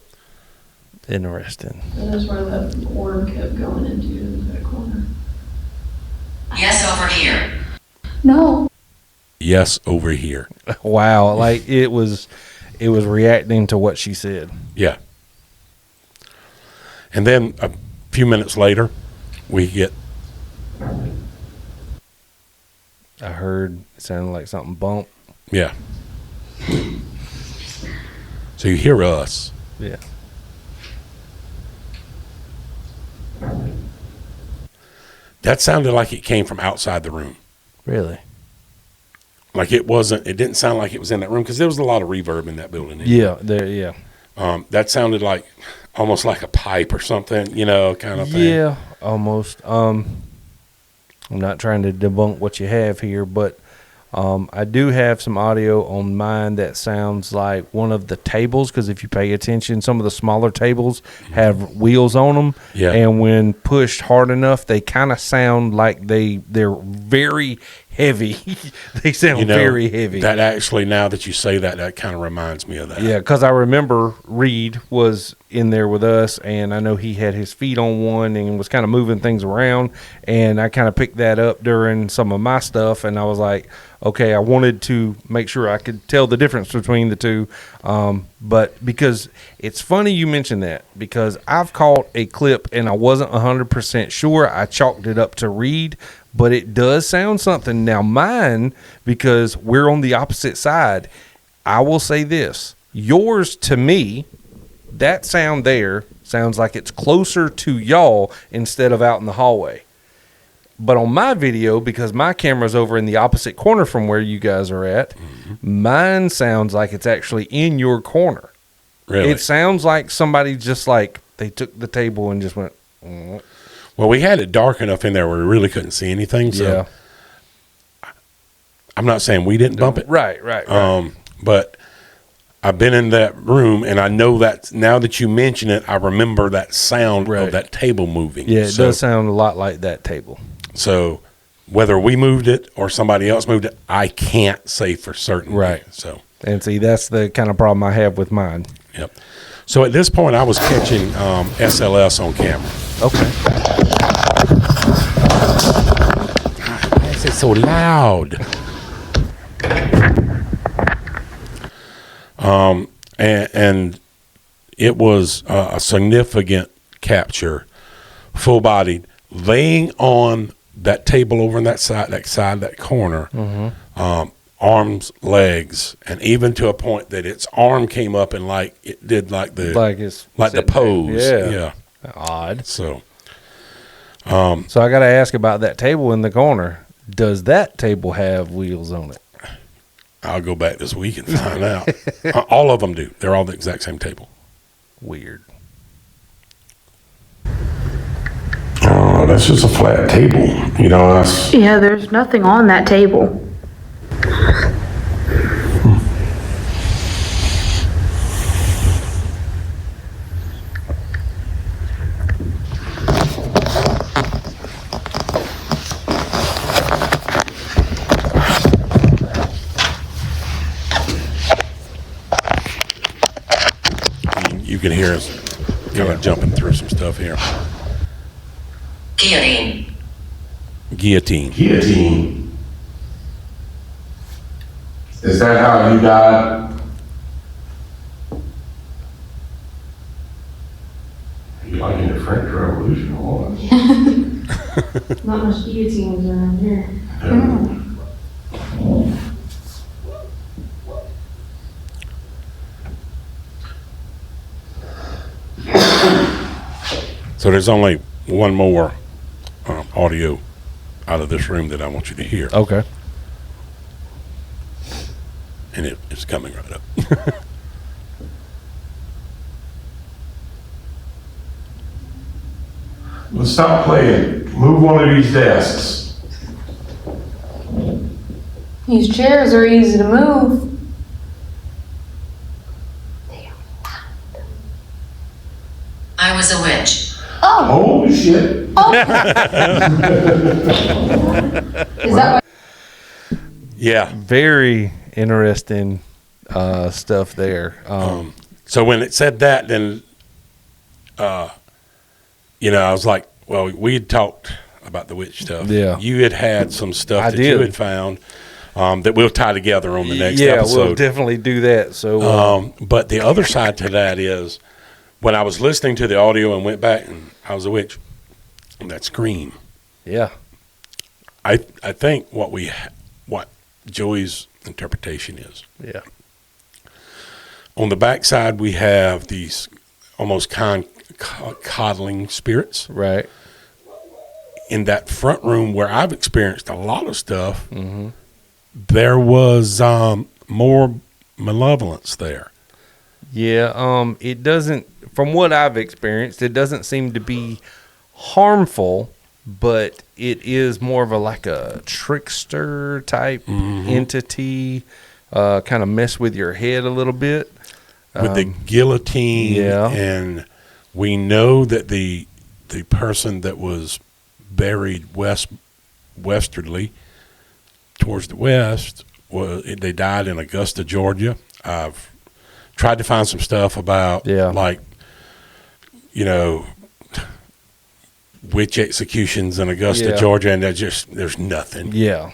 Interesting. That is where the orb kept going into that corner. Yes, over here. No. yes, over here. Wow. Like it was reacting to what she said. Yeah. And then a few minutes later, we get I heard it sounded like something bump. Yeah. So you hear us. Yeah. That sounded like it came from outside the room. Really? Like it didn't sound like it was in that room because there was a lot of reverb in that building. Yeah. Yeah. That sounded like almost like a pipe or something, kind of thing. Yeah, almost. I'm not trying to debunk what you have here, but I do have some audio on mine that sounds like one of the tables, because if you pay attention, some of the smaller tables have wheels on them, and when pushed hard enough, they kind of sound like they're very heavy. They sound very heavy. That actually, now that you say that kind of reminds me of that. Yeah, because I remember Reed was in there with us, and I know he had his feet on one and was kind of moving things around, and I kind of picked that up during some of my stuff, and I was like, okay, I wanted to make sure I could tell the difference between the two, but because it's funny you mentioned that, because I've caught a clip and I wasn't 100% sure. I chalked it up to Reed, but it does sound something. Now mine, because we're on the opposite side, I will say this. Yours, to me, that sound there sounds like it's closer to y'all instead of out in the hallway. But on my video, because my camera's over in the opposite corner from where you guys are at, mine sounds like it's actually in your corner. Really? It sounds like somebody just like they took the table and just went. Well, we had it dark enough in there where we really couldn't see anything. So I'm not saying we didn't bump it. Right. But I've been in that room, and I know that now that you mention it, I remember that sound of that table moving. Yeah, it does sound a lot like that table. So whether we moved it or somebody else moved it, I can't say for certain. Right. So, and see, that's the kind of problem I have with mine. Yep. So at this point, I was catching SLS on camera. Okay. Why is it so loud? And it was a significant capture, full-bodied, laying on that table over in that corner, arms, legs, and even to a point that its arm came up and like it did like the pose. Yeah. Yeah. Odd. So So I got to ask about that table in the corner. Does that table have wheels on it? I'll go back this week and find out. All of them do. They're all the exact same table. Weird. Oh, that's just a flat table. You know, that's... Yeah, there's nothing on that table. You can hear us kind of jumping through some stuff here. Guillotine. Guillotine. Guillotine. Is that how you died? You like in the French Revolution, all that. Not much guillotines around here. So there's only one more audio out of this room that I want you to hear. Okay. And it's coming right up. Let's stop playing. Move one of these desks. These chairs are easy to move. I was a witch. Holy shit. Is that what? Yeah. Very interesting stuff there. So when it said that, then, you know, I was like, well, we had talked about the witch stuff. Yeah. You had some stuff I that did. you had found that we'll tie together on the next yeah, episode. we'll definitely do that. So, But the other side to that is when I was listening to the audio and went back and I was a witch, that scream. yeah. I think what Joey's interpretation is. Yeah. On the backside, we have these almost coddling spirits. Right. In that front room where I've experienced a lot of stuff, Mm-hmm. there was more malevolence there. Yeah. It doesn't, from what I've experienced, it doesn't seem to be harmful, but it is more of a trickster type entity, kind of mess with your head a little bit. With the guillotine, yeah. And we know that the person that was buried westerly towards the west they died in Augusta, Georgia. I've tried to find some stuff about like, you know, witch executions in Augusta, Georgia, and there's nothing. Yeah.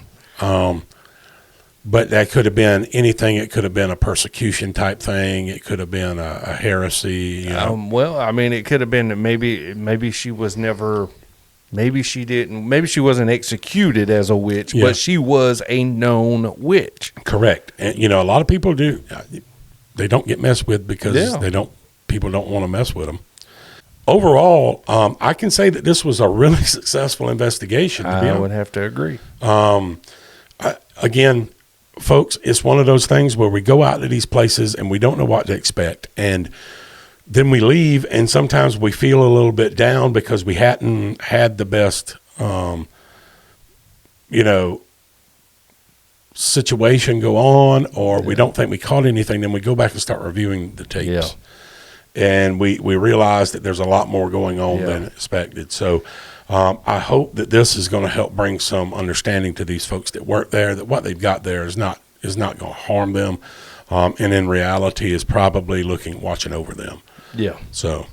But that could have been anything. It could have been a persecution type thing. It could have been a heresy. You know? Well, I mean, it could have been that maybe she was never, maybe she didn't, maybe she wasn't executed as a witch, but she was a known witch. Correct. And, you know, a lot of people do. They don't get messed with because people don't want to mess with them. Overall, I can say that this was a really successful investigation. I would have to agree. Again, folks, it's one of those things where we go out to these places and we don't know what to expect. And then we leave, and sometimes we feel a little bit down because we hadn't had the best, you know, situation go on, or we don't think we caught anything. Then we go back and start reviewing the tapes. Yeah. And we realize that there's a lot more going on than expected. So I hope that this is going to help bring some understanding to these folks that work there, that what they've got there is not going to harm them, and in reality is probably watching over them. Yeah. So,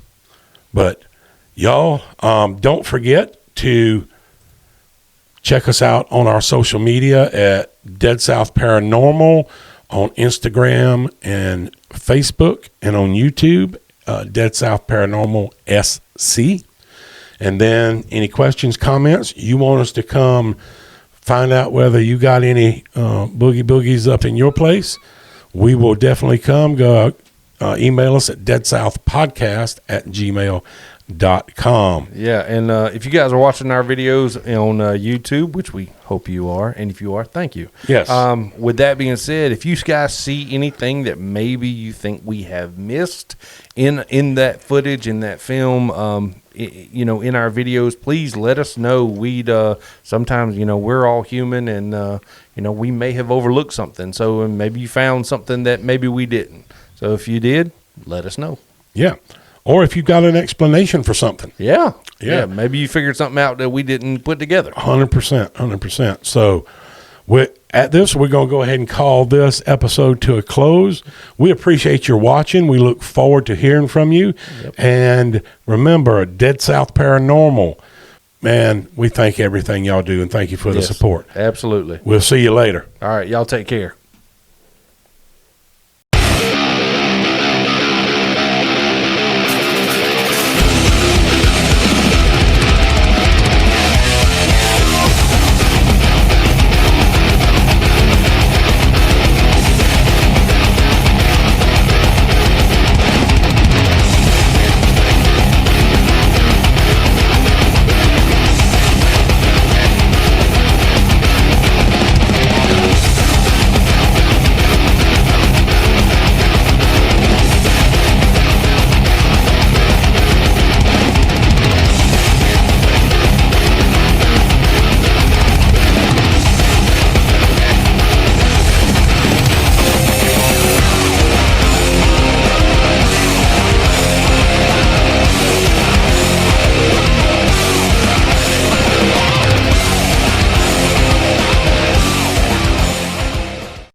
but y'all, don't forget to check us out on our social media at Dead South Paranormal on Instagram and Facebook, and on YouTube, Dead South Paranormal SC. And then any questions, comments, you want us to come find out whether you got any boogies up in your place, we will definitely come. Go email us at deadsouthpodcast@gmail.com. Yeah, and if you guys are watching our videos on YouTube, which we hope you are, and if you are, thank you. Yes. With that being said, if you guys see anything that maybe you think we have missed in that footage, in that film, in our videos, please let us know. We'd sometimes, we're all human, and we may have overlooked something. So maybe you found something that maybe we didn't. So if you did, let us know. Yeah. Or if you've got an explanation for something. Yeah. Yeah. Maybe you figured something out that we didn't put together. 100%. So at this, we're going to go ahead and call this episode to a close. We appreciate your watching. We look forward to hearing from you. Yep. And remember, Dead South Paranormal, man, we thank everything y'all do, and thank you for the support. Absolutely. We'll see you later. All right. Y'all take care.